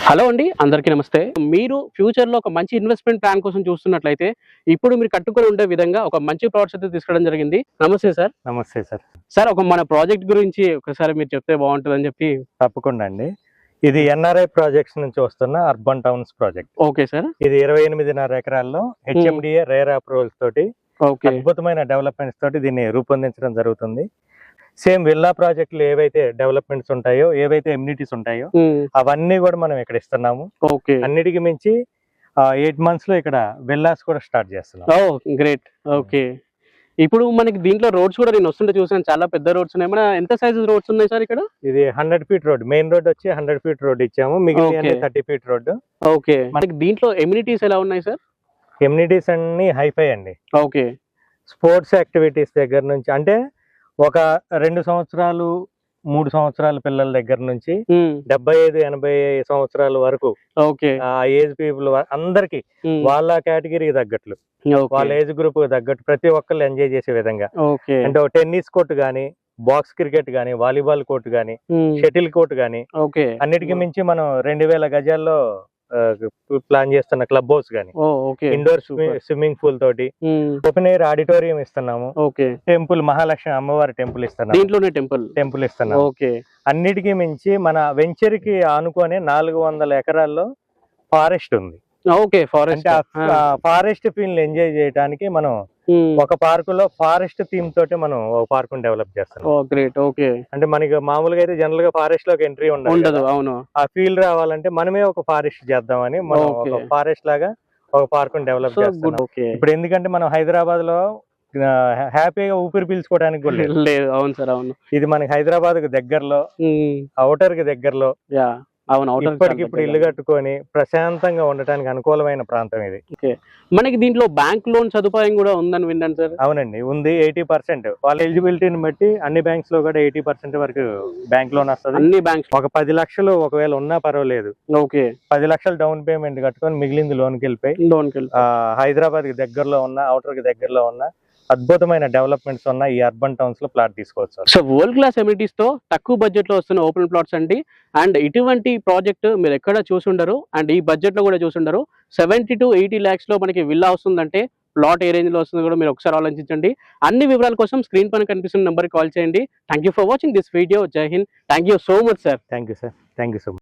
Hello అండి, అందరికీ నమస్తే. మీరు ఫ్యూచర్‌లో ఒక మంచి ఇన్వెస్ట్‌మెంట్ ప్లాన్ కోసం చూస్తున్నట్లయితే, ఇప్పుడు మీరు కట్టుకొని ఉండే విధంగా ఒక మంచి ప్లాట్స్ అయితే తీసుకోవడం జరిగింది. నమస్తే సార్. నమస్తే సార్. సార్, ఒక మన ప్రాజెక్ట్ గురించి ఒకసారి మీరు చెప్తే బాగుంటుందని చెప్పి. తప్పకుండా అండి. ఇది ఎన్ఆర్ఐ ప్రాజెక్ట్స్ నుంచి వస్తున్న urban towns project. Okay sir. ఇది 28.5 ఎకరాల్లో హెచ్ఎండిఏ రేర్ అప్రూవల్స్ తోటి అద్భుతమైన డెవలప్మెంట్స్ తోటి దీన్ని రూపొందించడం జరుగుతుంది. సేమ్ విల్లా ప్రాజెక్టులు ఏవైతే డెవలప్మెంట్స్ ఉంటాయో, ఏవైతే ఎమ్యూనిటీస్ ఉంటాయో అవన్నీ కూడా మనం ఇక్కడ ఇస్తున్నాము. అన్నిటికి మించి 8 months లో ఇక్కడ విల్లాస్ కూడా స్టార్ట్ చేస్తున్నాం. గ్రేట్. ఓకే. ఇప్పుడు మనకి దీంట్లో రోడ్స్ కూడా నేను వస్తుంటే చూసాను, చాలా పెద్ద రోడ్స్ ఉన్నాయి. మన ఎంత సైజు రోడ్స్ ఉన్నాయి సార్ ఇక్కడ? ఇది 100 feet రోడ్, మెయిన్ రోడ్ వచ్చి 100 feet రోడ్ ఇచ్చాము, మిగిలిన 30 feet రోడ్. ఓకే. మనకి దీంట్లో ఎమ్యూనిటీస్ ఎలా ఉన్నాయి సార్? ఎమ్యూనిటీస్ అన్ని హైఫై అండి. ఓకే. స్పోర్ట్స్ యాక్టివిటీస్ దగ్గర నుంచి, అంటే ఒక 2 సంవత్సరాలు 3 సంవత్సరాల పిల్లల దగ్గర నుంచి 75-80 సంవత్సరాల వరకు ఆ ఏజ్ పీపుల్ అందరికి వాళ్ళ కేటగిరీకి తగ్గట్లు, వాళ్ళ ఏజ్ గ్రూప్ తగ్గట్టు ప్రతి ఒక్కళ్ళు ఎంజాయ్ చేసే విధంగా, అంటే టెన్నిస్ కోర్టు గానీ, బాక్స్ క్రికెట్ గానీ, వాలీబాల్ కోర్టు గానీ, షటిల్ కోర్టు గానీ, అన్నిటికీ మించి మనం 2000 గజాల్లో ప్లాన్ చేస్తున్న క్లబ్ హౌస్ గానీ, ఇండోర్ స్విమ్మింగ్ పూల్ తోటి, ఓపెన్ ఎయిర్ ఆడిటోరియం ఇస్తున్నాము, టెంపుల్ మహాలక్ష్మి అమ్మవారి టెంపుల్ ఇస్తున్నాము, టెంపుల్ ఇస్తున్నాము. అన్నిటికీ మించి మన వెంచర్ కి ఆనుకొని 400 ఎకరాల్లో ఫారెస్ట్ ఉంది. ఫారెస్ట్ ఫీల్ ఎంజాయ్ చేయడానికి మనం ఒక పార్కులో ఫారెస్ట్ థీమ్ తోటి మనం ఒక పార్క్ డెవలప్ చేస్తాం. అంటే మనకి మామూలుగా అయితే జనరల్ గా ఫారెస్ట్ లోకి ఎంట్రీ ఉండదు. ఆ ఫీల్ రావాలంటే మనమే ఒక ఫారెస్ట్ చేద్దామని మనం ఒక ఫారెస్ట్ లాగా ఒక పార్క్ డెవలప్ చేస్తాం. ఇప్పుడు ఎందుకంటే మనం హైదరాబాద్ లో హ్యాపీగా ఊపిరి పీల్చుకోవడానికి కూడా లేదు. అవును సార్, అవును. ఇది మనకి హైదరాబాద్ కి దగ్గరలో, ఔటర్ కి దగ్గరలో, ఇప్పటికిప్పుడు ఇల్లు కట్టుకొని ప్రశాంతంగా ఉండటానికి అనుకూలమైన ప్రాంతం ఇది. మనకి దీంట్లో బ్యాంక్ లోన్ సదుపాయం కూడా ఉందని విన్నాను సార్. అవునండి, ఉంది. 80% వాళ్ళ ఎలిజిబిలిటీని బట్టి అన్ని బ్యాంక్స్ లో కూడా 80% వరకు బ్యాంక్ లోన్ వస్తుంది. అన్ని బ్యాంక్స్ ఒక 10 లక్షలు ఒకవేళ ఉన్నా పర్వాలేదు, 10 లక్షలు డౌన్ పేమెంట్ కట్టుకొని మిగిలింది లోన్కి వెళ్ళిపోయి హైదరాబాద్ కి దగ్గరలో ఉన్న, ఔటర్ కి దగ్గరలో ఉన్న అద్భుతమైన డెవలప్మెంట్స్ ఉన్న ఈ అర్బన్ టౌన్స్ లో ప్లాట్ తీసుకోవచ్చు. సో వరల్డ్ క్లాస్ ఎమ్యూనిటీస్ తో తక్కువ బడ్జెట్ లో వస్తున్న ఓపెన్ ప్లాట్స్ అండి. అండ్ ఇటువంటి ప్రాజెక్ట్ మీరు ఎక్కడ చూసుండరు, అండ్ ఈ బడ్జెట్ లో కూడా చూసుండరు. 70 to 80 lakhs లో మనకి విల్లా వస్తుందంటే ప్లాట్ ఏ రేంజ్ లో వస్తుందో కూడా మీరు ఒకసారి ఆలోచించండి. అన్ని వివరాల కోసం స్క్రీన్ పైన కనిపిస్తున్న నెంబర్ కాల్ చేయండి. Thank you for watching this video. జై Hind. Thank you so much sir. Thank you sir. Thank you so much.